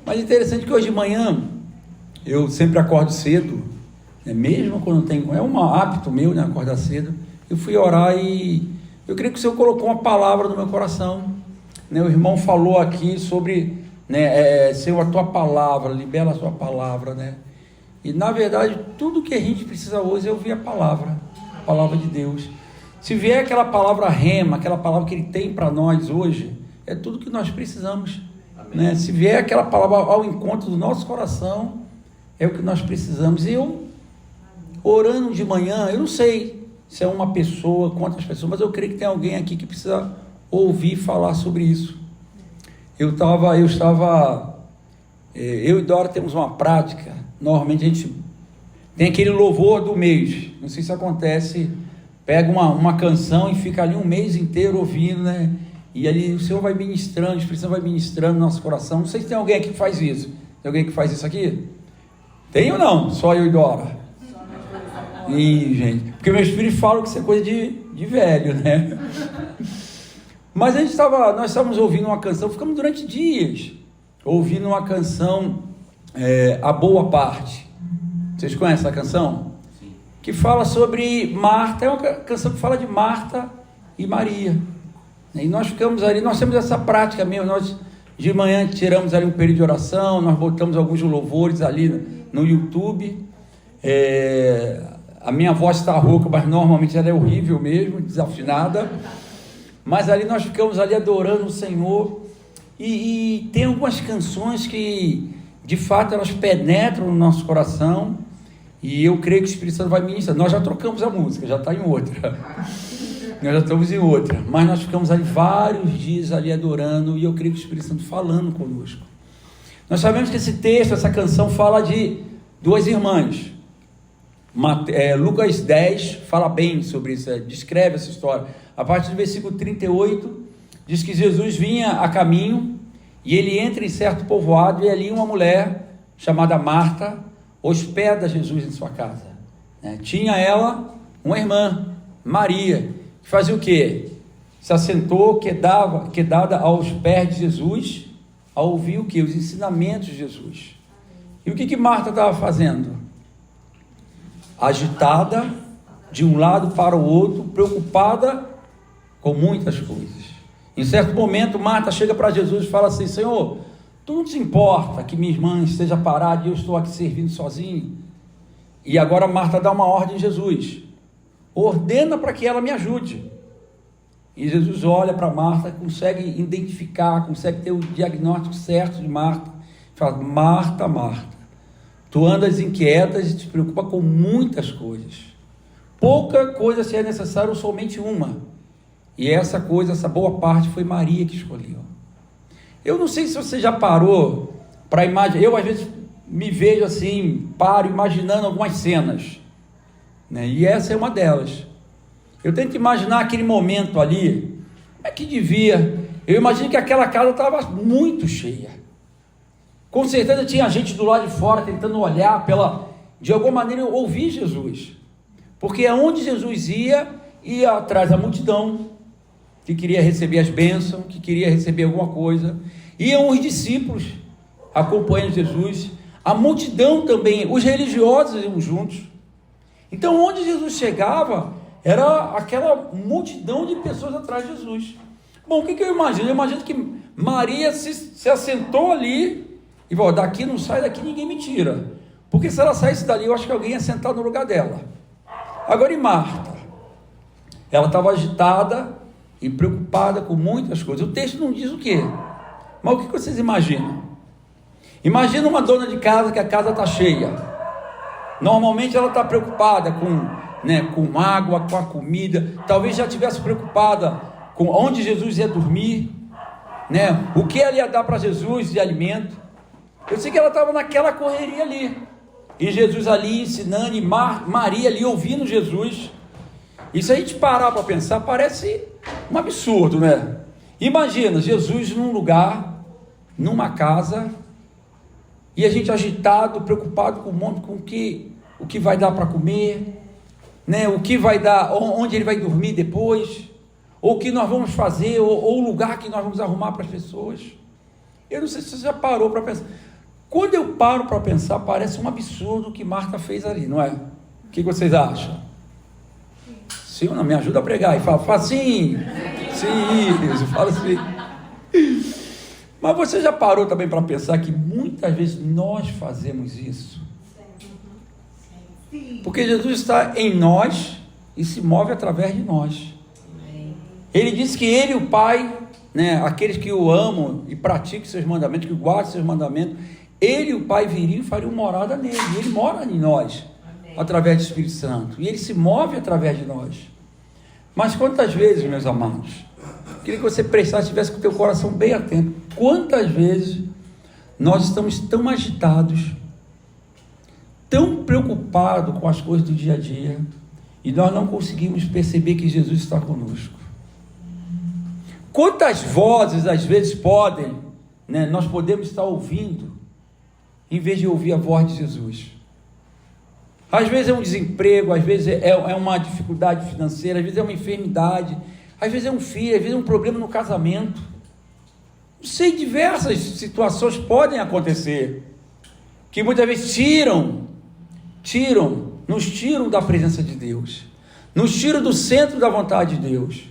Mas interessante que hoje de manhã eu sempre acordo cedo, né? Mesmo quando tenho, é um hábito meu, né, acordar cedo. Eu fui orar e eu creio que o Senhor colocou uma palavra no meu coração, né? O irmão falou aqui sobre, né, Senhor, a tua palavra, libera a tua palavra, né? E na verdade tudo que a gente precisa hoje é ouvir a palavra de Deus. Se vier aquela palavra rema, aquela palavra que Ele tem para nós hoje, é tudo que nós precisamos, né? Se vier aquela palavra ao encontro do nosso coração, é o que nós precisamos. E eu, orando de manhã, eu não sei se é uma pessoa, quantas pessoas, mas eu creio que tem alguém aqui que precisa ouvir falar sobre isso. Eu e Dora temos uma prática, normalmente a gente tem aquele louvor do mês, não sei se acontece, pega uma canção e fica ali um mês inteiro ouvindo, né? E ali o Senhor vai ministrando, o Espírito Santo vai ministrando no nosso coração. Não sei se tem alguém aqui que faz isso. Tem alguém que faz isso aqui? Tem ou não? Só eu e Dora? Ih, gente, porque meu espírito fala que isso é coisa de velho, né? Mas nós estávamos ouvindo uma canção, ficamos durante dias ouvindo uma canção, A Boa Parte. Vocês conhecem essa canção? Sim. Que fala sobre Marta, é uma canção que fala de Marta e Maria. E nós ficamos ali, nós temos essa prática mesmo, nós de manhã tiramos ali um período de oração, nós botamos alguns louvores ali no YouTube. A minha voz está rouca, mas normalmente ela é horrível mesmo, desafinada. Mas ali nós ficamos ali adorando o Senhor. E tem algumas canções que, de fato, elas penetram no nosso coração. E eu creio que o Espírito Santo vai ministrar. Nós já trocamos a música, já está em outra. Nós já estamos em outra. Mas nós ficamos ali vários dias ali adorando. E eu creio que o Espírito Santo falando conosco. Nós sabemos que esse texto, essa canção, fala de duas irmãs. Lucas 10 fala bem sobre isso, descreve essa história. A partir do versículo 38, diz que Jesus vinha a caminho e ele entra em certo povoado e ali uma mulher chamada Marta hospeda Jesus em sua casa. Tinha ela uma irmã, Maria, que fazia o quê? Se assentou, quedada aos pés de Jesus, a ouvir o quê? Os ensinamentos de Jesus. E o que Marta estava fazendo? Agitada, de um lado para o outro, preocupada com muitas coisas. Em certo momento, Marta chega para Jesus e fala assim: Senhor, tu não te importa que minha irmã esteja parada e eu estou aqui servindo sozinho? E agora Marta dá uma ordem a Jesus: ordena para que ela me ajude. E Jesus olha para Marta, consegue identificar, consegue ter o diagnóstico certo de Marta, fala: Marta, Marta, tu andas inquietas e te preocupa com muitas coisas. Pouca coisa se é necessário, ou somente uma. E essa boa parte foi Maria que escolheu. Eu não sei se você já parou para imaginar. Eu às vezes me vejo assim, paro imaginando algumas cenas, né? E essa é uma delas. Eu tento imaginar aquele momento ali. Como é que devia? Eu imagino que aquela casa estava muito cheia. Com certeza tinha gente do lado de fora tentando olhar de alguma maneira ouvir Jesus. Porque aonde Jesus ia atrás da multidão que queria receber as bênçãos, que queria receber alguma coisa. Iam os discípulos acompanhando Jesus. A multidão também, os religiosos iam juntos. Então onde Jesus chegava, era aquela multidão de pessoas atrás de Jesus. Bom, o que eu imagino? Eu imagino que Maria se assentou ali e falou: daqui não sai, daqui ninguém me tira. Porque se ela saísse dali, eu acho que alguém ia sentar no lugar dela. Agora, e Marta? Ela estava agitada e preocupada com muitas coisas. O texto não diz o quê? Mas o que vocês imaginam? Imagina uma dona de casa que a casa está cheia. Normalmente ela está preocupada com água, com a comida. Talvez já estivesse preocupada com onde Jesus ia dormir, né? O que ela ia dar para Jesus de alimento. Eu sei que ela estava naquela correria ali. E Jesus ali ensinando, e Maria ali ouvindo Jesus. E se a gente parar para pensar, parece um absurdo, né? Imagina Jesus num lugar, numa casa, e a gente agitado, preocupado com o que vai dar para comer, né? O que vai dar, onde ele vai dormir depois, ou o que nós vamos fazer, ou o lugar que nós vamos arrumar para as pessoas. Eu não sei se você já parou para pensar. Quando eu paro para pensar, parece um absurdo o que Marta fez ali, não é? O que vocês acham? Sim ou não? Me ajuda a pregar. E fala sim, isso, fala assim. Mas você já parou também para pensar que muitas vezes nós fazemos isso? Porque Jesus está em nós e se move através de nós. Ele disse que Ele e o Pai, né, aqueles que o amam e praticam seus mandamentos, que guardam seus mandamentos, Ele e o Pai viriam e fariam morada nele. E Ele mora em nós, através do Espírito Santo. E Ele se move através de nós. Mas quantas vezes, meus amados, queria que você prestasse, tivesse com o teu coração bem atento, quantas vezes nós estamos tão agitados, tão preocupados com as coisas do dia a dia, e nós não conseguimos perceber que Jesus está conosco. Quantas vozes às vezes nós podemos estar ouvindo, em vez de ouvir a voz de Jesus? Às vezes é um desemprego, às vezes é uma dificuldade financeira, às vezes é uma enfermidade, às vezes é um filho, às vezes é um problema no casamento. Não sei, diversas situações podem acontecer, que muitas vezes nos tiram da presença de Deus, nos tiram do centro da vontade de Deus.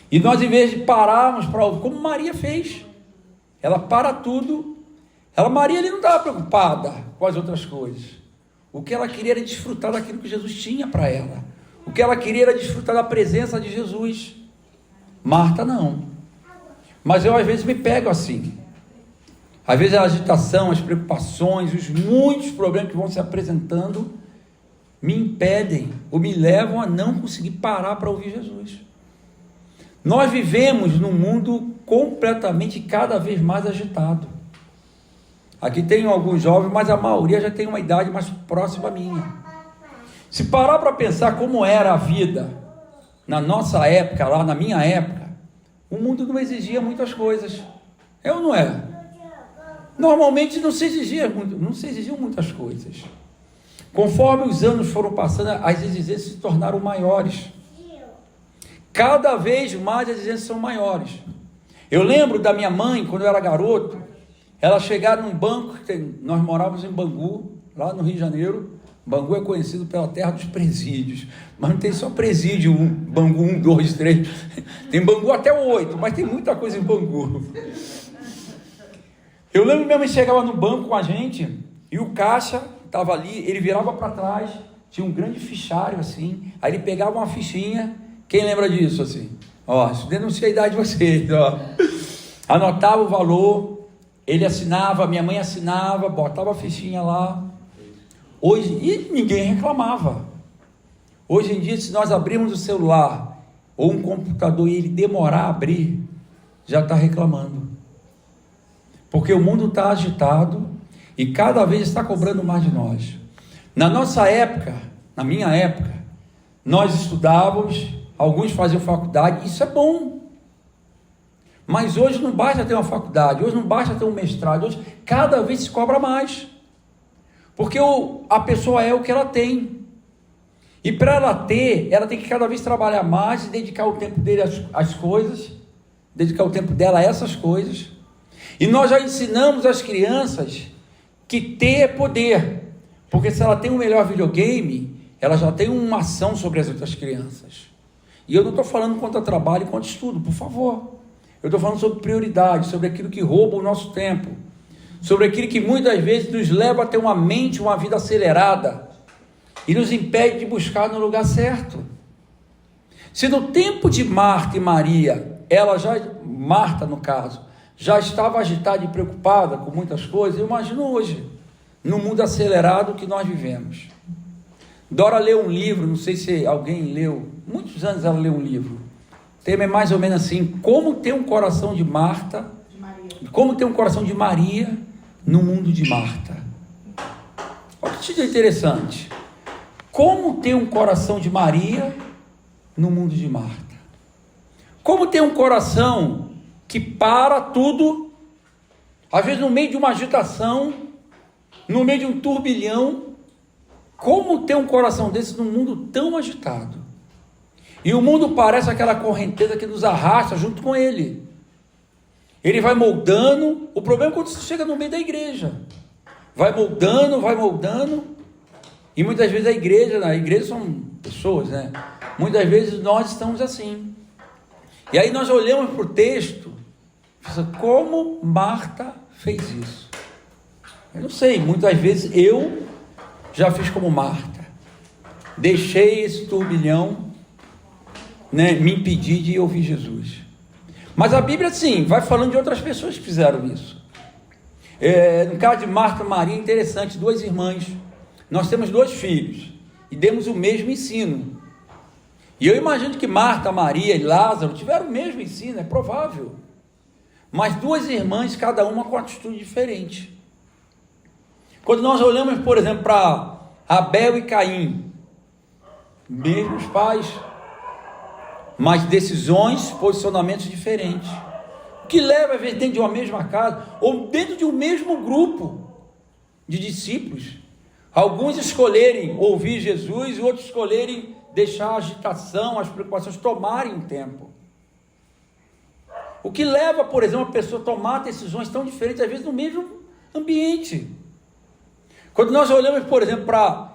E nós, em vez de pararmos para ouvir, como Maria fez, ela para tudo. Maria ali não estava preocupada com as outras coisas. O que ela queria era desfrutar daquilo que Jesus tinha para ela. O que ela queria era desfrutar da presença de Jesus. Marta não. Mas eu às vezes me pego assim. Às vezes a agitação, as preocupações, os muitos problemas que vão se apresentando me impedem ou me levam a não conseguir parar para ouvir Jesus. Nós vivemos num mundo completamente, cada vez mais agitado. Aqui tem alguns jovens, mas a maioria já tem uma idade mais próxima à minha. Se parar para pensar como era a vida na nossa época, lá na minha época, o mundo não exigia muitas coisas. É ou não é? Normalmente não se exigiam muitas coisas. Conforme os anos foram passando, as exigências se tornaram maiores. Cada vez mais as exigências são maiores. Eu lembro da minha mãe, quando eu era garoto, ela chegava num banco, nós morávamos em Bangu, lá no Rio de Janeiro. Bangu é conhecido pela terra dos presídios, mas não tem só presídio, Bangu 1, 2, 3, tem Bangu até o 8, mas tem muita coisa em Bangu. Eu lembro que minha mãe chegava no banco com a gente, e o caixa estava ali, ele virava para trás, tinha um grande fichário assim, aí ele pegava uma fichinha. Quem lembra disso assim? Isso denuncia a idade de vocês, Anotava o valor, ele assinava, minha mãe assinava, botava a fichinha lá. Hoje, e ninguém reclamava. Hoje em dia, se nós abrirmos o celular ou um computador e ele demorar a abrir, já está reclamando. Porque o mundo está agitado e cada vez está cobrando mais de nós. Na nossa época, na minha época, nós estudávamos, alguns faziam faculdade, isso é bom. Mas hoje não basta ter uma faculdade, hoje não basta ter um mestrado, hoje cada vez se cobra mais. Porque a pessoa é o que ela tem. E para ela ter, ela tem que cada vez trabalhar mais e dedicar o tempo dele às coisas, dedicar o tempo dela a essas coisas. E nós já ensinamos às crianças que ter é poder. Porque se ela tem um melhor videogame, ela já tem uma ação sobre as outras crianças. E eu não estou falando quanto a trabalho e quanto a estudo, por favor. Eu estou falando sobre prioridade, sobre aquilo que rouba o nosso tempo, sobre aquilo que muitas vezes nos leva a ter uma mente, uma vida acelerada e nos impede de buscar no lugar certo. Se no tempo de Marta e Maria, Marta no caso, já estava agitada e preocupada com muitas coisas, eu imagino hoje, no mundo acelerado que nós vivemos. Dora leu um livro, não sei se alguém leu, muitos anos ela leu um livro. O tema é mais ou menos assim: como ter um coração de Marta, como ter um coração de Maria no mundo de Marta. Olha que título interessante. Como ter um coração de Maria no mundo de Marta. Como ter um coração que para tudo, às vezes no meio de uma agitação, no meio de um turbilhão. Como ter um coração desse num mundo tão agitado? E o mundo parece aquela correnteza que nos arrasta junto com ele. Ele vai moldando. O problema é quando você chega no meio da igreja. vai moldando, e muitas vezes a igreja são pessoas, né? Muitas vezes nós estamos assim. E aí nós olhamos para o texto, como Marta fez isso. Eu não sei, muitas vezes eu já fiz como Marta. Deixei esse turbilhão, né, me impedir de ouvir Jesus. Mas a Bíblia, sim, vai falando de outras pessoas que fizeram isso. No caso de Marta e Maria, interessante, duas irmãs. Nós temos 2 filhos e demos o mesmo ensino. E eu imagino que Marta, Maria e Lázaro tiveram o mesmo ensino, é provável. Mas 2 irmãs, cada uma com atitude diferente. Quando nós olhamos, por exemplo, para Abel e Caim, mesmos pais, mas decisões, posicionamentos diferentes. O que leva, às vezes, dentro de uma mesma casa, ou dentro de um mesmo grupo de discípulos, alguns escolherem ouvir Jesus e outros escolherem deixar a agitação, as preocupações tomarem um tempo. O que leva, por exemplo, a pessoa a tomar decisões tão diferentes, às vezes, no mesmo ambiente. Quando nós olhamos, por exemplo, para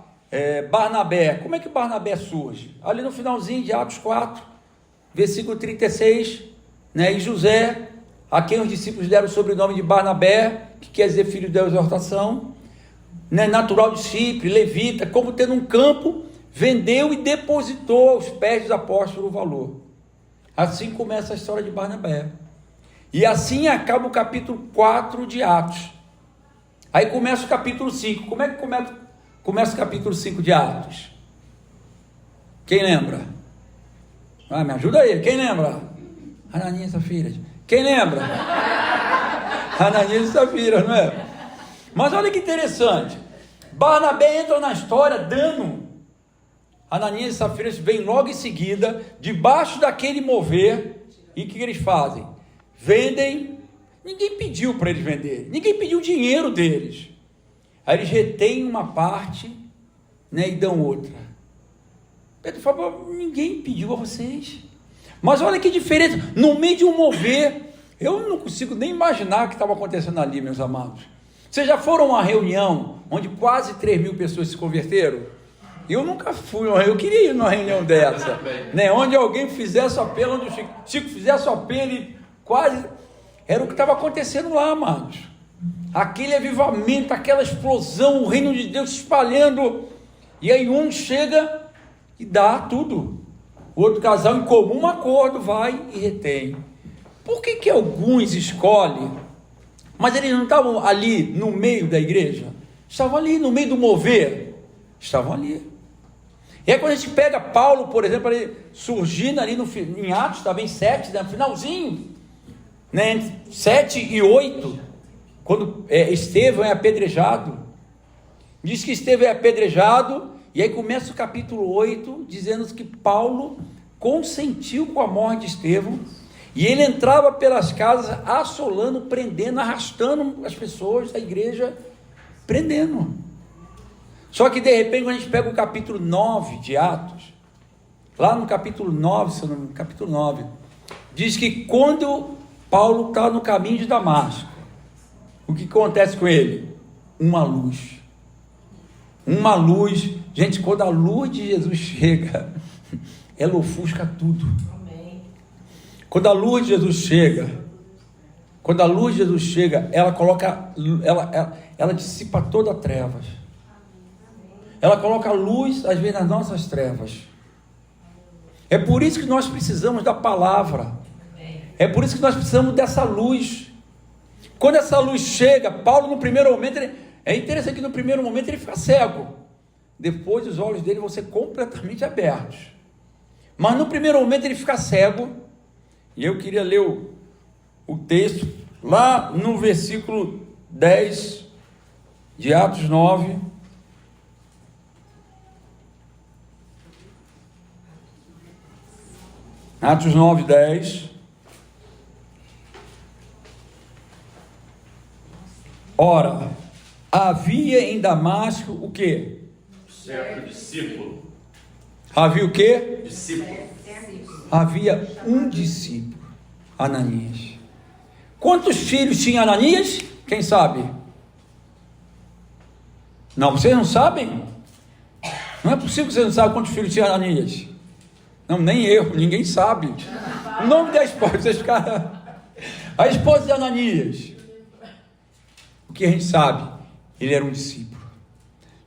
Barnabé, como é que Barnabé surge? Ali no finalzinho de Atos 4, versículo 36, né? E José, a quem os discípulos deram o sobrenome de Barnabé, que quer dizer filho da exortação, né? Natural de Chipre, levita, como tendo um campo, vendeu e depositou aos pés dos apóstolos o valor. Assim começa a história de Barnabé. E assim acaba o capítulo 4 de Atos. Aí começa o capítulo 5. Como é que começa o capítulo 5 de Atos? Quem lembra? Me ajuda aí, quem lembra? Ananias e Safira. Quem lembra? Ananias e Safira, não é? Mas olha que interessante. Barnabé entra na história dando. Ananias e Safira vem logo em seguida, debaixo daquele mover. E o que eles fazem? Vendem. Ninguém pediu para eles venderem. Ninguém pediu o dinheiro deles. Aí eles retêm uma parte, né, e dão outra. Pedro falou, ninguém pediu a vocês. Mas olha que diferença. No meio de um mover, eu não consigo nem imaginar o que estava acontecendo ali, meus amados. Vocês já foram a uma reunião onde quase 3.000 pessoas se converteram? Eu nunca fui, eu queria ir numa reunião dessa, né? Onde alguém fizesse o apelo, onde o Chico fizesse o apelo e quase... Era o que estava acontecendo lá, amados. Aquele avivamento, aquela explosão, o reino de Deus se espalhando. E aí um chega e dá tudo. O outro casal, em comum acordo, vai e retém. Por que alguns escolhem? Mas eles não estavam ali no meio da igreja? Estavam ali no meio do mover? Estavam ali. E aí quando a gente pega Paulo, por exemplo, ali, surgindo ali em Atos, também 7, né, no finalzinho, né, 7 e 8, quando Estevão é apedrejado, diz que Estevão é apedrejado, e aí começa o capítulo 8, dizendo que Paulo consentiu com a morte de Estevão, e ele entrava pelas casas, assolando, prendendo, arrastando as pessoas da igreja, prendendo. Só que de repente, quando a gente pega o capítulo 9 de Atos, lá no capítulo 9, capítulo 9, diz que quando Paulo está no caminho de Damasco, o que acontece com ele? Uma luz. Uma luz. Gente, quando a luz de Jesus chega, ela ofusca tudo. Amém. Quando a luz de Jesus chega, ela coloca, ela dissipa toda a trevas. Ela coloca luz, às vezes, nas nossas trevas. É por isso que nós precisamos da palavra. É por isso que nós precisamos dessa luz. Quando essa luz chega, Paulo no primeiro momento, é interessante que no primeiro momento ele fica cego. Depois os olhos dele vão ser completamente abertos. Mas no primeiro momento ele fica cego. E eu queria ler o texto lá no versículo 10 de Atos 9. Atos 9, 10. Ora, havia em Damasco o quê? Certo discípulo. Havia o quê? Discípulo. Havia um discípulo, Ananias. Quantos filhos tinha Ananias? Quem sabe? Não, vocês não sabem? Não é possível que vocês não saibam quantos filhos tinha Ananias. Não, nem eu, ninguém sabe. O nome da esposa, vocês ficaram... A esposa de Ananias. O que a gente sabe? Ele era um discípulo.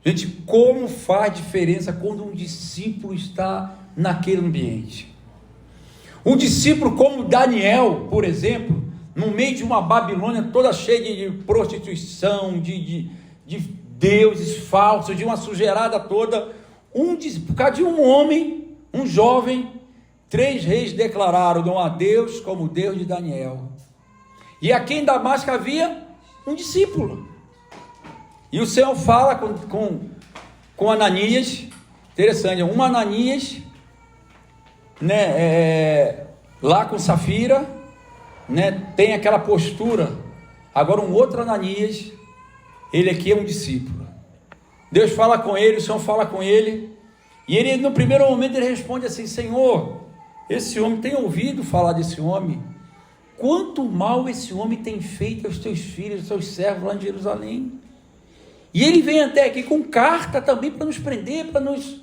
Gente, como faz diferença quando um discípulo está naquele ambiente? Um discípulo como Daniel, por exemplo, no meio de uma Babilônia toda cheia de prostituição, de deuses falsos, de uma sujeirada toda, por causa de um homem, um jovem, 3 reis declararam: não há Deus como o Deus de Daniel. E aqui em Damasco havia um discípulo. E o Senhor fala com Ananias, interessante, um Ananias, né, lá com Safira, né, tem aquela postura. Agora um outro Ananias, ele aqui é um discípulo. Deus fala com ele, o Senhor fala com ele, e ele no primeiro momento ele responde assim: Senhor, esse homem, tem ouvido falar desse homem? Quanto mal esse homem tem feito aos teus filhos, aos teus servos lá em Jerusalém. E ele vem até aqui com carta também para nos prender, para nos...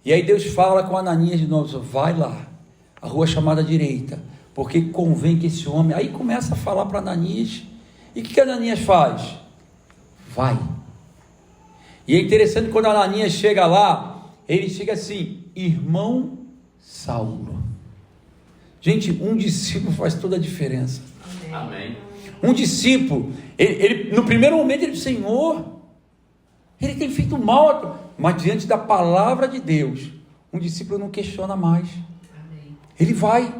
E aí Deus fala com Ananias de novo: vai lá, a rua chamada direita, porque convém que esse homem... Aí começa a falar para Ananias, e o que Ananias faz? Vai. E é interessante, quando Ananias chega lá, ele chega assim: irmão Saulo. Gente, um discípulo faz toda a diferença. Amém. Um discípulo, ele no primeiro momento ele diz: Senhor, ele tem feito mal, mas diante da palavra de Deus, um discípulo não questiona mais. Amém. Ele vai,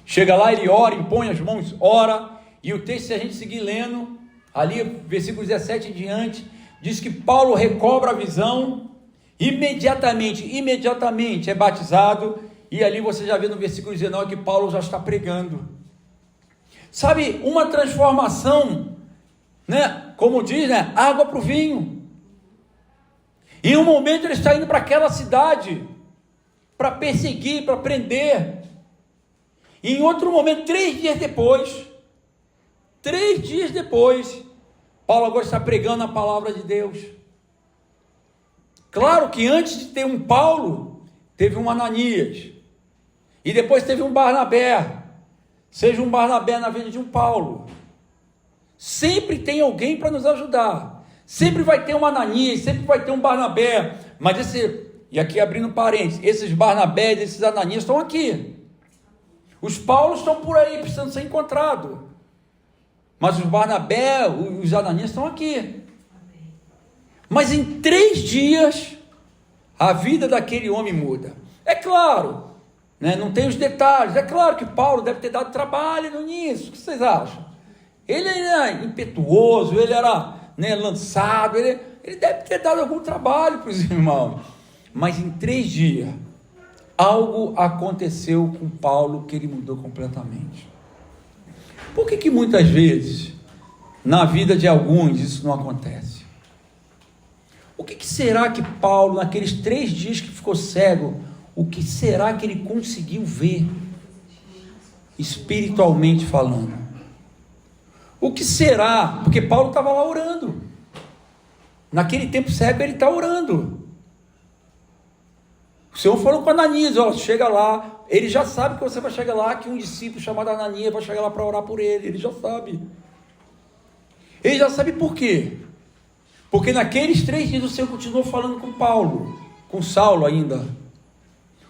chega lá, ele ora, impõe as mãos, ora, e o texto, se a gente seguir lendo, ali, versículo 17 em diante, diz que Paulo recobra a visão, imediatamente é batizado, e ali você já vê no versículo 19 que Paulo já está pregando. Sabe, uma transformação, né? Como diz, né? Água para o vinho. Em um momento ele está indo para aquela cidade, para perseguir, para prender. E em outro momento, 3 dias depois, Paulo agora está pregando a palavra de Deus. Claro que antes de ter um Paulo, teve um Ananias, e depois teve um Barnabé. Seja um Barnabé na vida de um Paulo. Sempre tem alguém para nos ajudar. Sempre vai ter um Ananias, sempre vai ter um Barnabé. Mas e aqui abrindo parênteses, esses Barnabés, esses Ananias estão aqui. Os Paulos estão por aí, precisando ser encontrados. Mas os Barnabé, os Ananias estão aqui. Mas em 3 dias, a vida daquele homem muda. É claro, né, não tem os detalhes. É claro que Paulo deve ter dado trabalho nisso. O que vocês acham? Ele era impetuoso, ele era, né, lançado, ele deve ter dado algum trabalho para os irmãos. Mas em 3 dias, algo aconteceu com Paulo que ele mudou completamente. Por que muitas vezes, na vida de alguns, isso não acontece? O que será que Paulo, naqueles 3 dias que ficou cego, o que será que ele conseguiu ver, espiritualmente falando? O que será? Porque Paulo estava lá orando. Naquele tempo cego ele está orando. O Senhor falou com Ananias: ó, chega lá. Ele já sabe que você vai chegar lá, que um discípulo chamado Ananias vai chegar lá para orar por ele. Ele já sabe. Ele já sabe por quê? Porque naqueles 3 dias o Senhor continuou falando com Paulo, com Saulo ainda.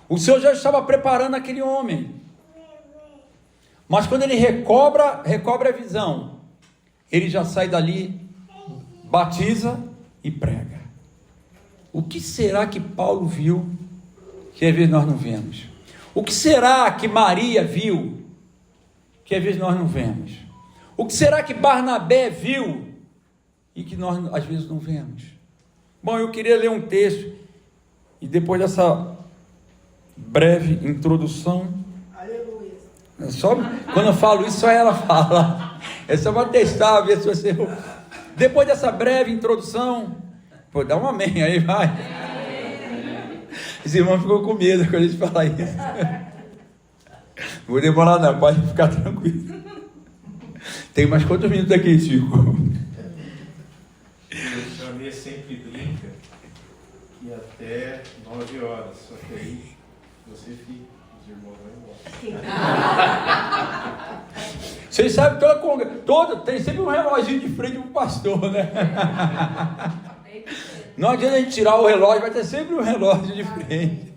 O Senhor já estava preparando aquele homem. Mas quando ele recobra a visão, ele já sai dali, batiza e prega. O que será que Paulo viu que às vezes nós não vemos? O que será que Maria viu que às vezes nós não vemos? O que será que Barnabé viu e que nós às vezes não vemos? Bom, eu queria ler um texto, e depois dessa breve introdução, aleluia, só quando eu falo isso, só ela fala, é só para testar, ver se você... Depois dessa breve introdução, pô, dá um amém, aí vai. Esse irmão ficou com medo quando a gente fala isso. Vou demorar não, pode ficar tranquilo. Tem mais quantos minutos aqui, Chico? Vanessa sempre brinca que até 9 horas, só que aí você fica, os irmãos vão embora. Vocês sabem, toda tem sempre um reloginho de frente pro pastor, né? Não adianta a gente tirar o relógio, vai ter sempre um relógio de frente.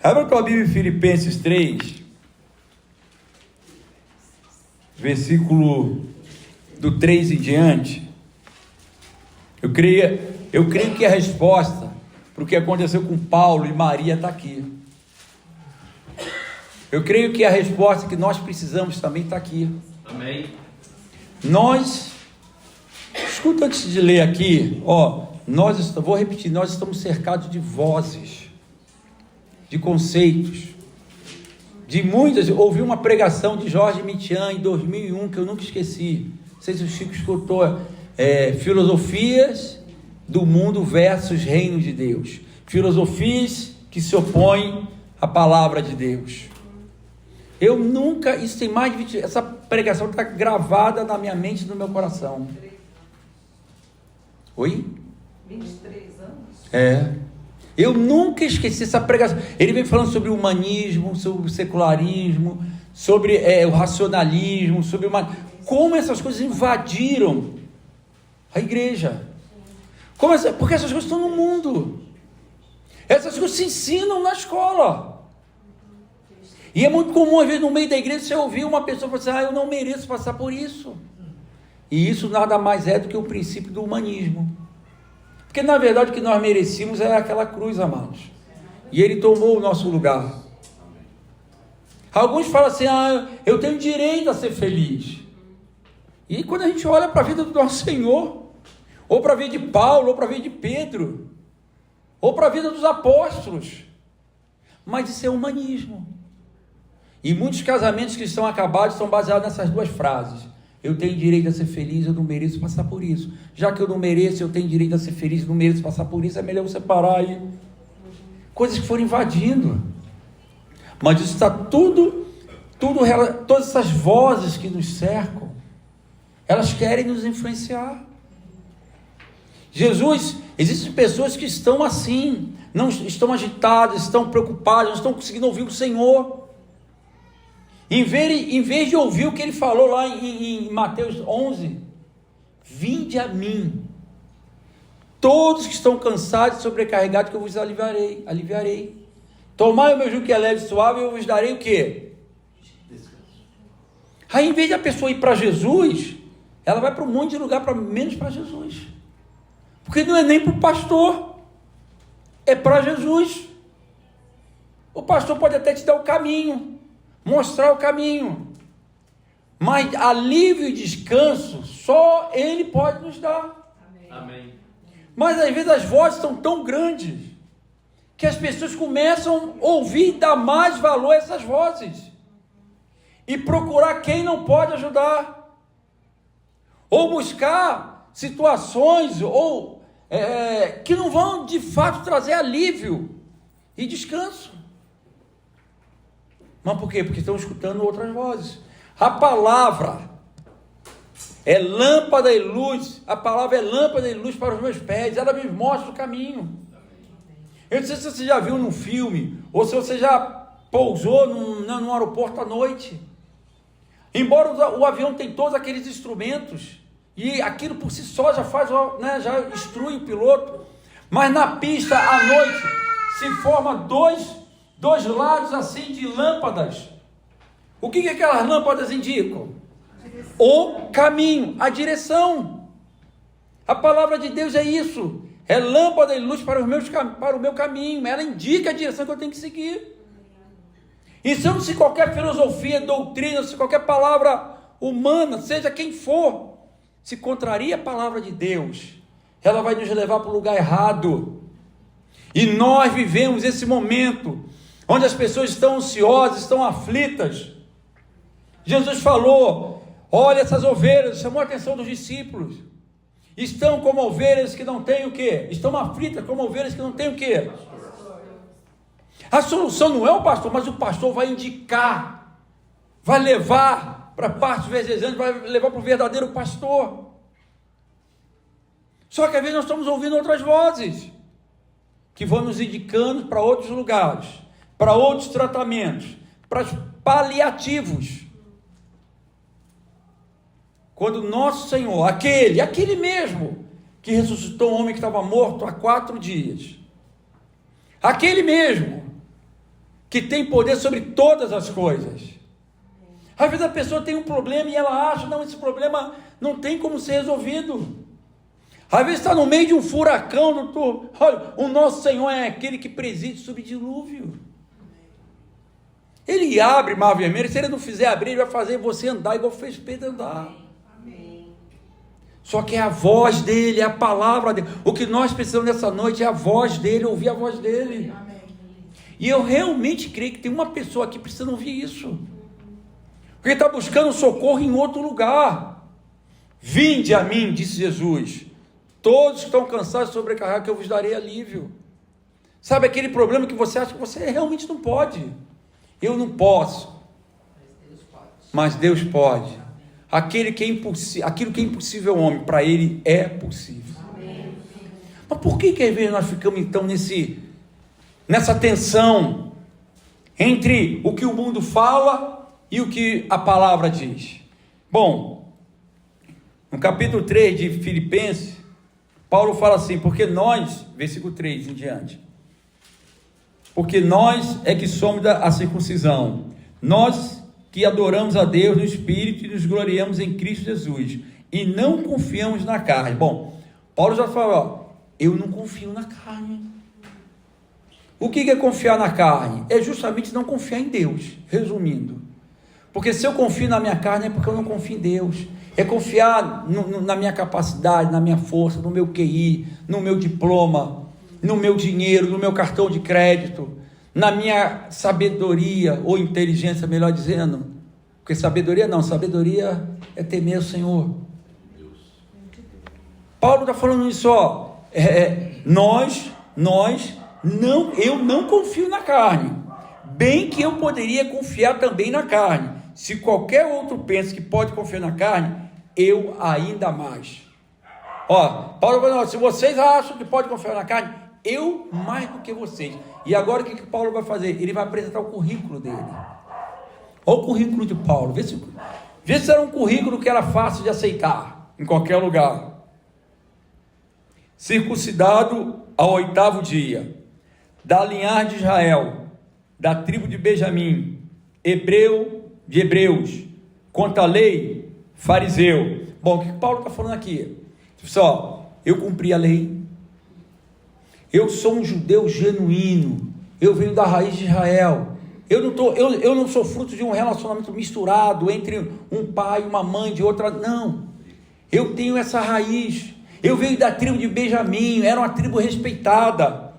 Abra a tua Bíblia em Filipenses 3, versículo do 3 em diante. Eu creio que a resposta para o que aconteceu com Paulo e Maria está aqui. Eu creio que a resposta que nós precisamos também está aqui. Amém. Escuta antes de ler aqui, vou repetir, nós estamos cercados de vozes, de conceitos, de muitas. Ouvi uma pregação de Jorge Mitian em 2001 que eu nunca esqueci. Não sei se o Chico escutou. Filosofias do mundo versus reino de Deus. Filosofias que se opõem à palavra de Deus. Eu nunca, isso tem mais de 20, essa pregação está gravada na minha mente e no meu coração. Oi? 23 anos? Eu nunca esqueci essa pregação. Ele vem falando sobre o humanismo, sobre o secularismo, sobre o racionalismo, sobre como essas coisas invadiram a igreja. Porque essas coisas estão no mundo. Essas coisas se ensinam na escola. E é muito comum, às vezes, no meio da igreja, você ouvir uma pessoa falar assim: eu não mereço passar por isso. E isso nada mais é do que o princípio do humanismo. Porque, na verdade, o que nós merecíamos é aquela cruz, amados. E ele tomou o nosso lugar. Alguns falam assim: eu tenho direito a ser feliz. E quando a gente olha para a vida do nosso Senhor, ou para a vida de Paulo, ou para a vida de Pedro, ou para a vida dos apóstolos, mas isso é humanismo. E muitos casamentos que estão acabados são baseados nessas duas frases: eu tenho direito a ser feliz, eu não mereço passar por isso. Já que eu não mereço, eu tenho direito a ser feliz, eu não mereço passar por isso, é melhor você parar aí. Coisas que foram invadindo. Mas isso está todas essas vozes que nos cercam, elas querem nos influenciar. Existem pessoas que estão assim, não estão agitadas, estão preocupadas, não estão conseguindo ouvir o Senhor. Em vez de ouvir o que ele falou lá em Mateus 11, vinde a mim, todos que estão cansados e sobrecarregados, que eu vos aliviarei. Tomai o meu jugo que é leve e suave, e eu vos darei o quê? Descanso. Aí, em vez de a pessoa ir para Jesus, ela vai para um monte de lugar, menos para Jesus. Porque não é nem para o pastor, é para Jesus. O pastor pode até te dar o caminho, mostrar o caminho, mas alívio e descanso só Ele pode nos dar. Amém. Mas às vezes as vozes são tão grandes que as pessoas começam a ouvir e dar mais valor a essas vozes e procurar quem não pode ajudar, ou buscar situações que não vão de fato trazer alívio e descanso. Mas por quê? Porque estão escutando outras vozes. A palavra é lâmpada e luz. A palavra é lâmpada e luz para os meus pés. Ela me mostra o caminho. Eu não sei se você já viu num filme, ou se você já pousou num aeroporto à noite. Embora o avião tenha todos aqueles instrumentos, e aquilo por si só já faz, já instrui o piloto, mas na pista à noite se forma dois lados assim de lâmpadas. O que aquelas lâmpadas indicam? O caminho, a direção. A palavra de Deus é isso, é lâmpada e luz para o meu caminho. Ela indica a direção que eu tenho que seguir. Então, se qualquer filosofia, doutrina, se qualquer palavra humana, seja quem for, se contraria a palavra de Deus, ela vai nos levar para o lugar errado. E nós vivemos esse momento onde as pessoas estão ansiosas, estão aflitas. Jesus falou: olha essas ovelhas, chamou a atenção dos discípulos, estão como ovelhas que não têm o quê? Estão aflitas como ovelhas que não têm o quê? A solução não é o pastor, mas o pastor vai indicar, vai levar para a parte verdejantes, vai levar para o verdadeiro pastor. Só que às vezes nós estamos ouvindo outras vozes, que vão nos indicando para outros lugares, para outros tratamentos, para os paliativos. Quando nosso Senhor, aquele mesmo, que ressuscitou um homem que estava morto há 4 dias, aquele mesmo, que tem poder sobre todas as coisas. Às vezes a pessoa tem um problema e ela acha, não, esse problema não tem como ser resolvido. Às vezes está no meio de um furacão, olha, o nosso Senhor é aquele que preside sobre dilúvio. Ele abre mar vermelho, se ele não fizer abrir, ele vai fazer você andar igual fez Pedro andar. Só que é a voz dele, é a palavra dele. O que nós precisamos nessa noite é a voz dele, ouvir a voz dele. E eu realmente creio que tem uma pessoa aqui precisando ouvir isso. Porque está buscando socorro em outro lugar. Vinde a mim, disse Jesus, todos que estão cansados e sobrecarregados, que eu vos darei alívio. Sabe aquele problema que você acha que você realmente não pode? Eu não posso. Mas Deus pode. Aquilo que é impossível ao homem, para ele é possível. Amém. Mas por que às vezes nós ficamos então nessa tensão entre o que o mundo fala e o que a palavra diz? Bom, no capítulo 3 de Filipenses, Paulo fala assim, porque nós, versículo 3 em diante, porque nós é que somos a circuncisão, nós que adoramos a Deus no Espírito e nos gloriamos em Cristo Jesus, e não confiamos na carne. Bom, Paulo já falou, eu não confio na carne. O que é confiar na carne? É justamente não confiar em Deus, resumindo. Porque se eu confio na minha carne é porque eu não confio em Deus. É confiar na minha capacidade, na minha força, no meu QI, no meu diploma, no meu dinheiro, no meu cartão de crédito, na minha sabedoria ou inteligência, melhor dizendo. Porque sabedoria é temer o Senhor. Paulo está falando isso, eu não confio na carne, bem que eu poderia confiar também na carne. Se qualquer outro pensa que pode confiar na carne, eu ainda mais. Paulo falou, se vocês acham que pode confiar na carne, eu mais do que vocês. E agora o que Paulo vai fazer? Ele vai apresentar o currículo dele. Olha o currículo de Paulo, vê se era um currículo que era fácil de aceitar em qualquer lugar. Circuncidado ao 8º dia, da linhagem de Israel, da tribo de Benjamim, hebreu de hebreus, quanto à lei, fariseu. Bom, o que Paulo está falando aqui? Eu cumpri a lei, eu sou um judeu genuíno, eu venho da raiz de Israel, eu não sou fruto de um relacionamento misturado entre um pai e uma mãe de outra, não, eu tenho essa raiz, eu venho da tribo de Benjamim, era uma tribo respeitada.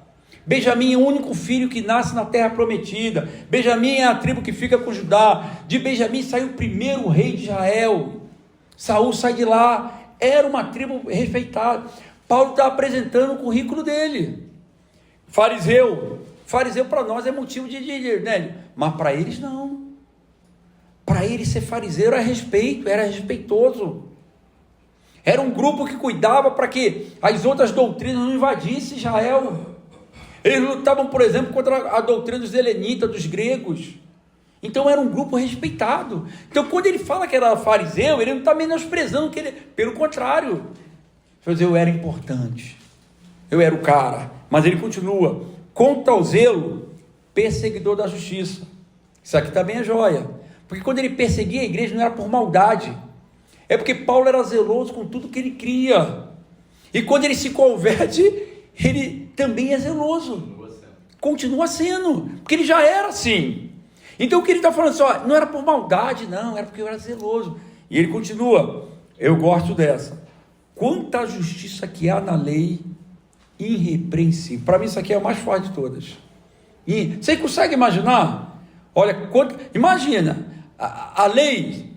Benjamim é o único filho que nasce na terra prometida. Benjamim é a tribo que fica com Judá. De Benjamim saiu o primeiro rei de Israel. Saul sai de lá. Era uma tribo respeitada. Paulo está apresentando o currículo dele. Fariseu para nós é motivo de né? Mas para eles não. Para eles ser fariseu era respeito, era respeitoso. Era um grupo que cuidava para que as outras doutrinas não invadissem Israel. Eles lutavam, por exemplo, contra a doutrina dos helenitas, dos gregos. Então era um grupo respeitado. Então quando ele fala que era fariseu, ele não está menosprezando que ele, pelo contrário, eu era importante, eu era o cara. Mas ele continua, quanto ao zelo, perseguidor da justiça. Isso aqui também é joia, porque quando ele perseguia a igreja não era por maldade, é porque Paulo era zeloso com tudo que ele cria. E quando ele se converte, ele também é zeloso. Continua sendo, porque ele já era assim. Então o que ele está falando assim, não era por maldade, não, era porque eu era zeloso. E ele continua, eu gosto dessa. Quanta justiça que há na lei, irrepreensível. Para mim isso aqui é a mais forte de todas. E você consegue imaginar? Olha, imagina, a lei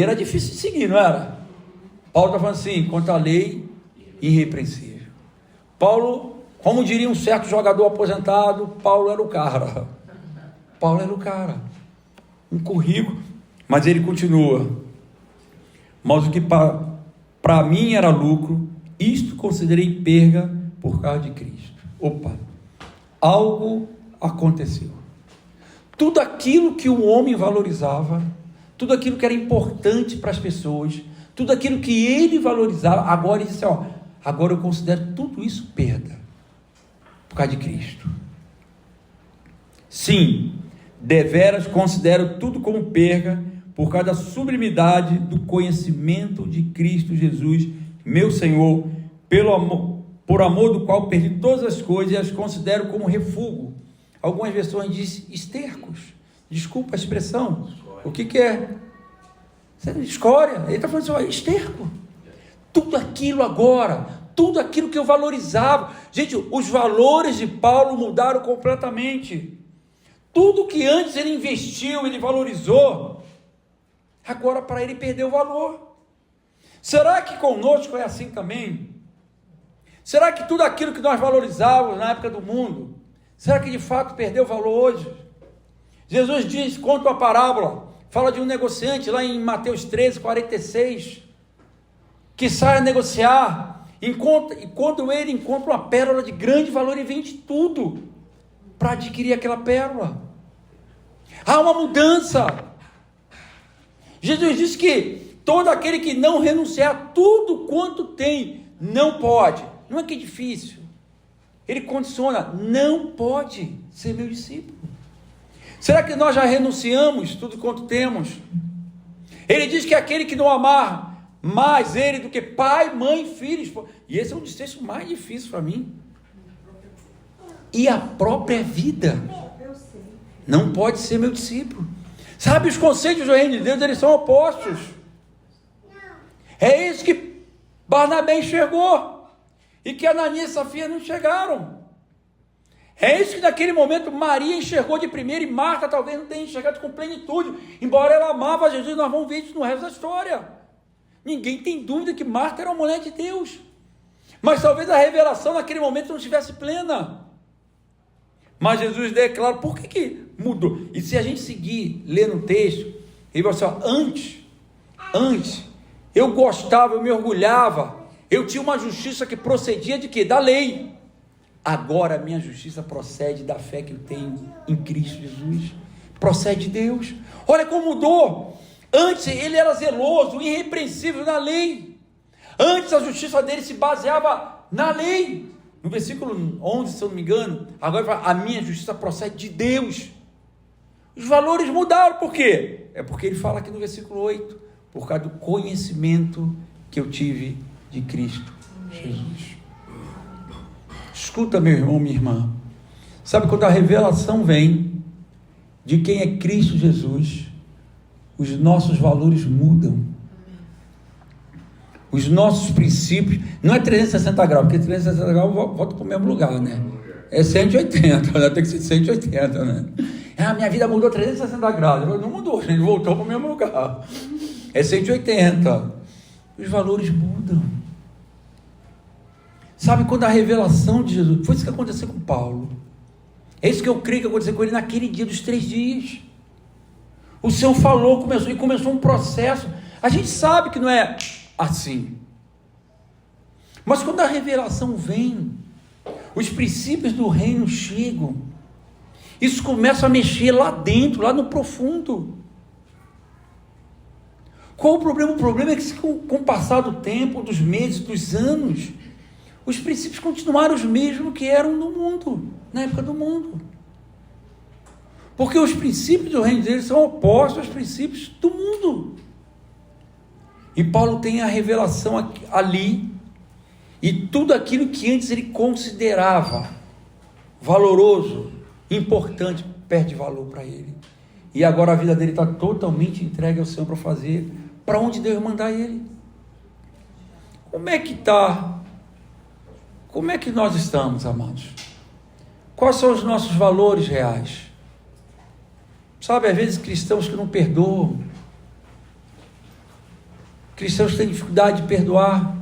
era difícil de seguir, não era? Paulo está falando assim, quanto à lei, irrepreensível. Paulo, como diria um certo jogador aposentado, Paulo era o cara. Paulo era o cara. Um currículo. Mas ele continua. Mas o que para mim era lucro, isto tudo considerei perda por causa de Cristo. Opa, algo aconteceu. Tudo aquilo que o homem valorizava, tudo aquilo que era importante para as pessoas, tudo aquilo que ele valorizava, agora ele disse, agora eu considero tudo isso perda, por causa de Cristo. Sim, deveras considero tudo como perda, por causa da sublimidade do conhecimento de Cristo Jesus, meu Senhor, por amor do qual perdi todas as coisas e as considero como refúgio. Algumas versões dizem estercos. Desculpa a expressão. O que é? Escória. Ele está falando assim, esterco. Tudo aquilo agora, tudo aquilo que eu valorizava. Gente, os valores de Paulo mudaram completamente. Tudo que antes ele investiu, ele valorizou, agora para ele perdeu o valor. Será que conosco é assim também? Será que tudo aquilo que nós valorizávamos na época do mundo, será que de fato perdeu valor hoje? Jesus diz, conta uma parábola, fala de um negociante lá em Mateus 13, 46, que sai a negociar, e quando ele encontra uma pérola de grande valor, ele vende tudo para adquirir aquela pérola. Há uma mudança. Jesus diz que todo aquele que não renunciar a tudo quanto tem, não pode. Não é que é difícil. Ele condiciona, não pode ser meu discípulo. Será que nós já renunciamos tudo quanto temos? Ele diz que aquele que não amar mais ele do que pai, mãe, filhos, e esse é um dos textos mais difíceis para mim, e a própria vida, não pode ser meu discípulo. Sabe, os conceitos do reino de Deus, eles são opostos. É isso que Barnabé enxergou, e que Ananias e Safira não chegaram. É isso que naquele momento Maria enxergou de primeira, e Marta talvez não tenha enxergado com plenitude, embora ela amava Jesus. Nós vamos ver isso no resto da história. Ninguém tem dúvida que Marta era uma mulher de Deus, mas talvez a revelação naquele momento não estivesse plena. Mas Jesus declara, por que mudou? E se a gente seguir lendo o texto, ele vai assim, antes, eu gostava, eu me orgulhava, eu tinha uma justiça que procedia de quê? Da lei. Agora a minha justiça procede da fé que eu tenho em Cristo Jesus, procede de Deus. Olha como mudou. Antes ele era zeloso, irrepreensível na lei. Antes a justiça dele se baseava na lei. No versículo 11, se eu não me engano, agora ele fala, a minha justiça procede de Deus. Os valores mudaram, por quê? É porque ele fala aqui no versículo 8, por causa do conhecimento que eu tive de Cristo Jesus. Escuta, meu irmão, minha irmã, sabe quando a revelação vem de quem é Cristo Jesus, os nossos valores mudam, os nossos princípios, não é 360 graus, porque 360 graus volta para o mesmo lugar, né? É 180, né? Tem que ser 180, né? Minha vida mudou 360 graus, não mudou, a gente voltou para o mesmo lugar, é 180, os valores mudam. Sabe, quando a revelação de Jesus, foi isso que aconteceu com Paulo, é isso que eu creio que aconteceu com ele naquele dia dos 3 dias, o Senhor falou, começou um processo, a gente sabe que não é assim, mas quando a revelação vem, os princípios do reino chegam, isso começa a mexer lá dentro, lá no profundo. Qual o problema? O problema é que com o passar do tempo, dos meses, dos anos, os princípios continuaram os mesmos que eram no mundo, na época do mundo. Porque os princípios do reino de Deus são opostos aos princípios do mundo. E Paulo tem a revelação ali, e tudo aquilo que antes ele considerava valoroso, importante, perde valor para ele. E agora a vida dele está totalmente entregue ao Senhor para fazer para onde Deus mandar ele. Como é que está? Como é que nós estamos, amados? Quais são os nossos valores reais? Sabe, às vezes cristãos que não perdoam, cristãos que têm dificuldade de perdoar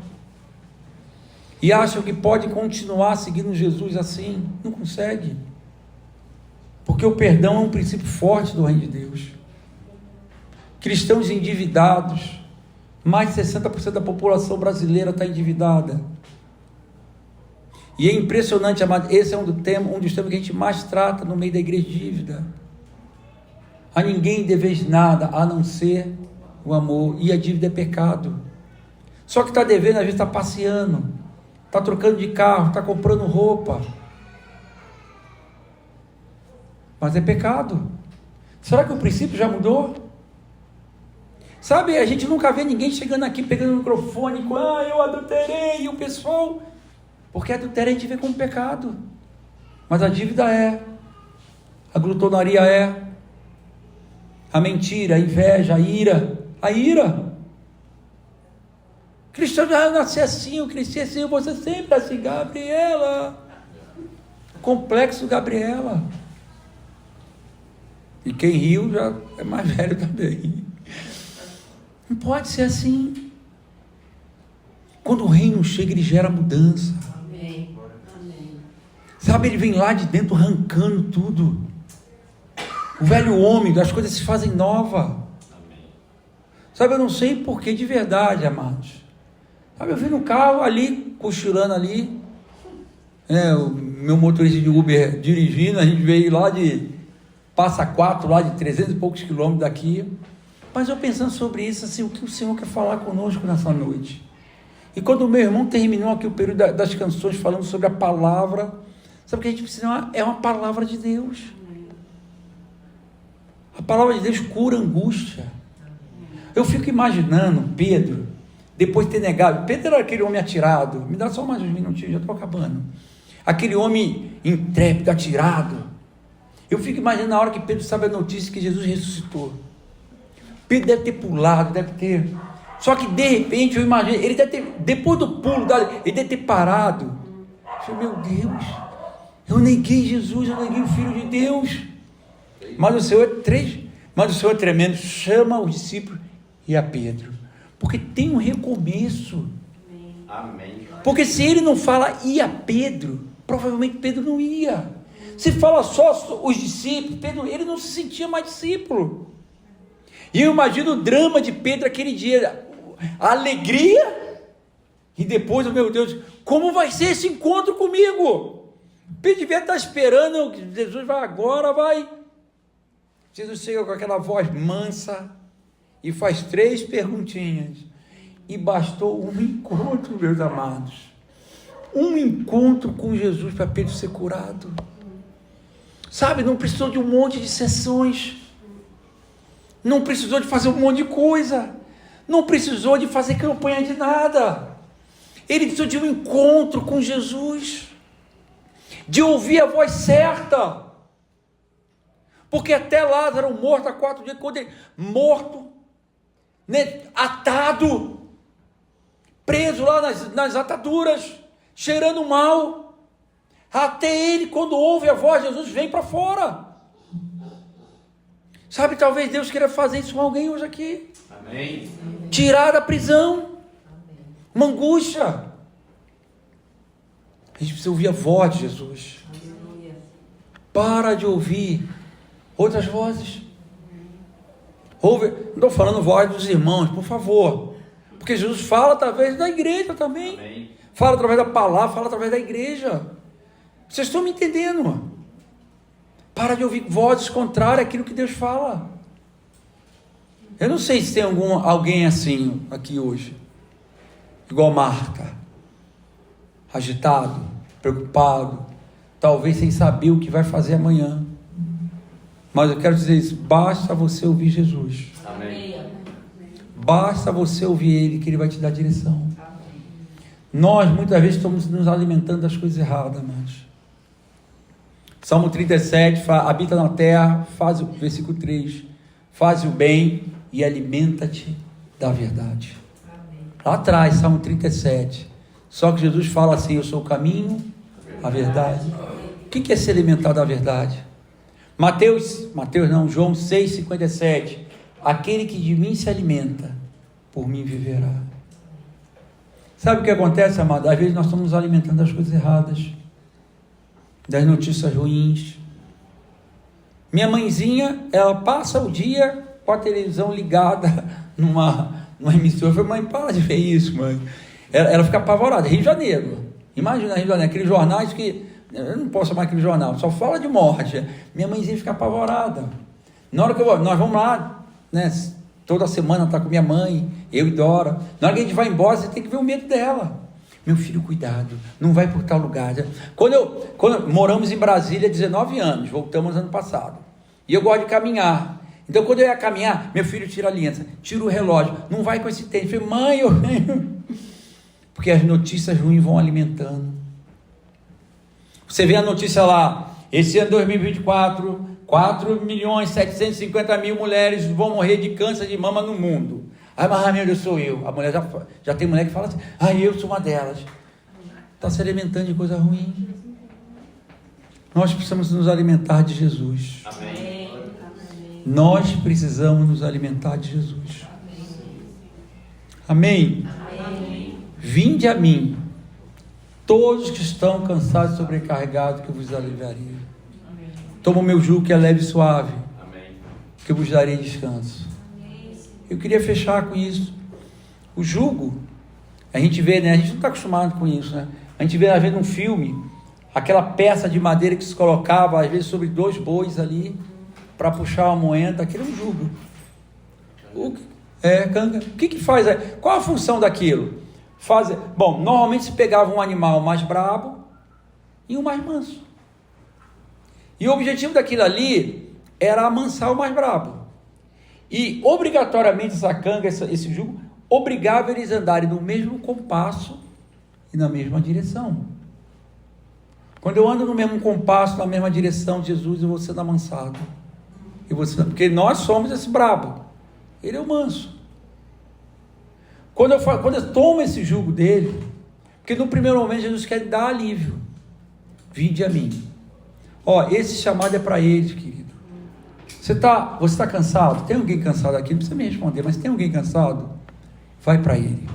e acham que podem continuar seguindo Jesus assim, não consegue, porque o perdão é um princípio forte do reino de Deus. Cristãos endividados, mais de 60% da população brasileira está endividada. E é impressionante, amado, esse é um dos temas que a gente mais trata no meio da igreja, dívida. A ninguém deveis nada, a não ser o amor, e a dívida é pecado. Só que está devendo, às vezes está passeando, está trocando de carro, está comprando roupa, mas é pecado. Será que o princípio já mudou? Sabe, a gente nunca vê ninguém chegando aqui, pegando o microfone, com, eu adulterei, e o pessoal, porque adultério a gente vê como pecado, mas a dívida é, a glutonaria é, a mentira, a inveja, a ira. Cristão, eu nasci assim, eu cresci assim, você sempre assim, Gabriela, complexo Gabriela, e quem riu já é mais velho também. Não pode ser assim. Quando o reino chega, ele gera mudança. Amém. Sabe, ele vem lá de dentro arrancando tudo. O velho homem, as coisas se fazem nova. Sabe, eu não sei porquê de verdade, amados. Sabe, eu vi no carro ali, cochilando ali, o meu motorista de Uber dirigindo, a gente veio lá de Passa Quatro, lá de 300 e poucos quilômetros daqui, mas eu pensando sobre isso, assim, o que o Senhor quer falar conosco nessa noite. E quando o meu irmão terminou aqui o período das canções, falando sobre a palavra, sabe o que a gente precisa? É uma palavra de Deus. A palavra de Deus cura a angústia. Eu fico imaginando Pedro, depois de ter negado. Pedro era aquele homem atirado. Me dá só mais uns minutinhos, já estou acabando. Aquele homem intrépido, atirado. Eu fico imaginando na hora que Pedro sabe a notícia que Jesus ressuscitou. Pedro deve ter pulado, deve ter... Só que de repente, eu imagino, ele deve ter, depois do pulo, ele deve ter parado. Meu Deus, eu neguei Jesus, eu neguei o Filho de Deus. Mas o Senhor é tremendo, chama os discípulos e a Pedro, porque tem um recomeço. Amém. Porque se ele não fala e a Pedro, provavelmente Pedro não ia. Se fala só os discípulos, Pedro, ele não se sentia mais discípulo. E eu imagino o drama de Pedro aquele dia, a alegria, e depois, meu Deus, como vai ser esse encontro comigo? Pedro devia estar esperando que Jesus vai agora, vai. Jesus chega com aquela voz mansa e faz 3 perguntinhas. E bastou um encontro, meus amados. Um encontro com Jesus para Pedro ser curado. Sabe, não precisou de um monte de sessões. Não precisou de fazer um monte de coisa. Não precisou de fazer campanha de nada. Ele precisou de um encontro com Jesus. De ouvir a voz certa. Porque até Lázaro morto há 4 dias, quando ele morto, né, atado, preso lá nas ataduras, cheirando mal, até ele, quando ouve a voz de Jesus, vem para fora. Sabe, talvez Deus queira fazer isso com alguém hoje aqui. Amém. Tirar da prisão, uma angústia. A gente precisa ouvir a voz de Jesus. Para de ouvir outras vozes. Ouve, não estou falando voz dos irmãos, por favor, porque Jesus fala através da igreja também. Amém. Fala através da palavra, fala através da igreja. Vocês estão me entendendo? Para de ouvir vozes contrárias àquilo que Deus fala. Eu não sei se tem alguém assim aqui hoje, igual Marta, agitado, preocupado, talvez sem saber o que vai fazer amanhã. Mas eu quero dizer isso, basta você ouvir Jesus. Amém. Basta você ouvir Ele, que Ele vai te dar direção. Nós, muitas vezes, estamos nos alimentando das coisas erradas, amados. Salmo 37, habita na terra, versículo 3, faz o bem e alimenta-te da verdade. Lá atrás, Salmo 37, só que Jesus fala assim, eu sou o caminho, a verdade. O que é se alimentar da verdade? João 6,57, aquele que de mim se alimenta, por mim viverá. Sabe o que acontece, amado? Às vezes nós estamos nos alimentando das coisas erradas, das notícias ruins. Minha mãezinha, ela passa o dia com a televisão ligada numa emissora. Eu falei, mãe, para de ver isso, mãe. Ela fica apavorada, Rio de Janeiro. Imagina, aqueles jornais que, eu não posso chamar aquele jornal, só fala de morte. Minha mãezinha fica apavorada. Na hora que nós vamos lá, né, toda semana tá com minha mãe, eu e Dora. Na hora que a gente vai embora, você tem que ver o medo dela. Meu filho, cuidado, não vai por tal lugar. Quando moramos em Brasília há 19 anos, voltamos ano passado. E eu gosto de caminhar. Então, quando eu ia caminhar, meu filho tira a aliança, tira o relógio, não vai com esse tênis. Eu falei, mãe, eu venho. Porque as notícias ruins vão alimentando. Você vê a notícia lá, esse ano 2024, 4.750.000 mulheres vão morrer de câncer de mama no mundo. Ai, mas meu Deus, sou eu. A mulher já tem mulher que fala assim, eu sou uma delas. Está se alimentando de coisa ruim. Nós precisamos nos alimentar de Jesus. Amém. Nós precisamos nos alimentar de Jesus. Amém? Amém. Vinde a mim, todos que estão cansados e sobrecarregados, que eu vos aliviarei. Toma o meu jugo que é leve e suave, que eu vos darei descanso. Eu queria fechar com isso. O jugo, a gente vê, né? A gente não está acostumado com isso, né? A gente vê, às vezes, num filme, aquela peça de madeira que se colocava, às vezes, sobre 2 bois ali, para puxar uma moenda. Aquilo é um jugo. Canga. O que faz? Qual a função daquilo? Bom, normalmente se pegava um animal mais brabo e um mais manso. E o objetivo daquilo ali era amansar o mais brabo. E obrigatoriamente essa canga, esse jugo, obrigava eles a andarem no mesmo compasso e na mesma direção. Quando eu ando no mesmo compasso, na mesma direção de Jesus, eu vou sendo amansado. Porque nós somos esse brabo. Ele é o manso. Quando eu tomo esse jugo dele, porque no primeiro momento Jesus quer dar alívio. Vinde a mim. Esse chamado é para eles, querido. Você está cansado? Tem alguém cansado aqui? Não precisa me responder, mas tem alguém cansado? Vai para ele.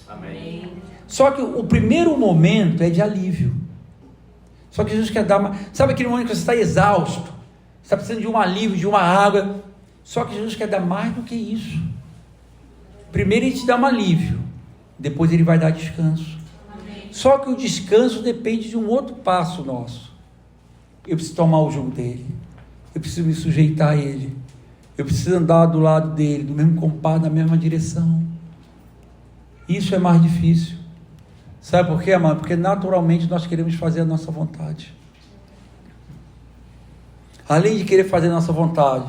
Amém. Só que o primeiro momento é de alívio. Só que Jesus quer dar sabe aquele momento que você está exausto? Você está precisando de um alívio, de uma água. Só que Jesus quer dar mais do que isso. Primeiro ele te dá um alívio, depois ele vai dar descanso. Amém. Só que o descanso depende de um outro passo nosso. Eu preciso tomar o jugo dele, eu preciso me sujeitar a ele, eu preciso andar do lado dele, do mesmo compasso, na mesma direção. Isso é mais difícil. Sabe por quê, amado? Porque naturalmente nós queremos fazer a nossa vontade. Além de querer fazer a nossa vontade,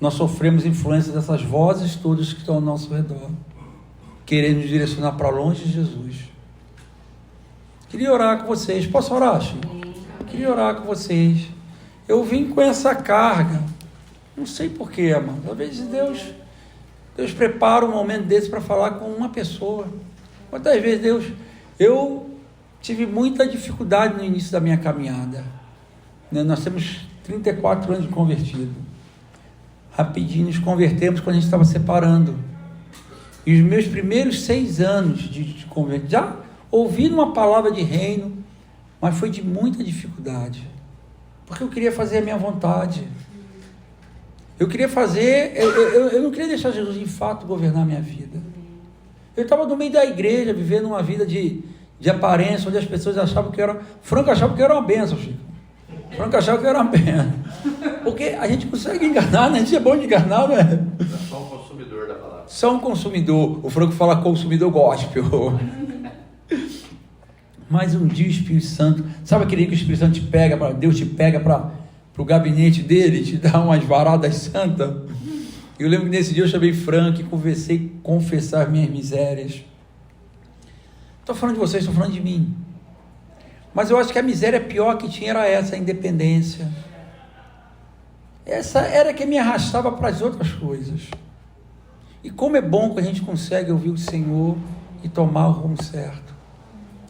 nós sofremos influência dessas vozes todas que estão ao nosso redor, querendo nos direcionar para longe de Jesus. Queria orar com vocês. Posso orar, Chico? Queria orar com vocês. Eu vim com essa carga. Não sei porquê, amado. Às vezes Deus prepara um momento desse para falar com uma pessoa. Quantas vezes eu tive muita dificuldade no início da minha caminhada. Nós temos 34 anos de convertido. Rapidinho nos convertemos quando a gente estava separando. E os meus primeiros 6 anos de convertido, já ouvi uma palavra de reino, mas foi de muita dificuldade. Porque eu queria fazer a minha vontade. Eu queria fazer, eu não queria deixar Jesus de fato governar a minha vida. Eu estava no meio da igreja, vivendo uma vida de aparência, onde as pessoas achavam que eu era... Franco achava que eu era uma bênção, Chico. Franco achava que eu era uma bênção. Porque a gente consegue enganar, né? A gente é bom de enganar, não é? É só um consumidor da palavra. Só um consumidor. O Franco fala consumidor gospel. Mas um dia o Espírito Santo... Sabe aquele que o Espírito Santo Deus te pega para o gabinete dele, te dá umas varadas santas? Eu lembro que nesse dia eu chamei Franco e conversei, confessar minhas misérias. Estou falando de vocês, estou falando de mim. Mas eu acho que a miséria pior que tinha era essa, a independência. Essa era que me arrastava para as outras coisas. E como é bom que a gente consegue ouvir o Senhor e tomar o rumo certo.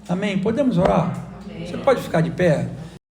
Amém? Podemos orar? Amém. Você pode ficar de pé?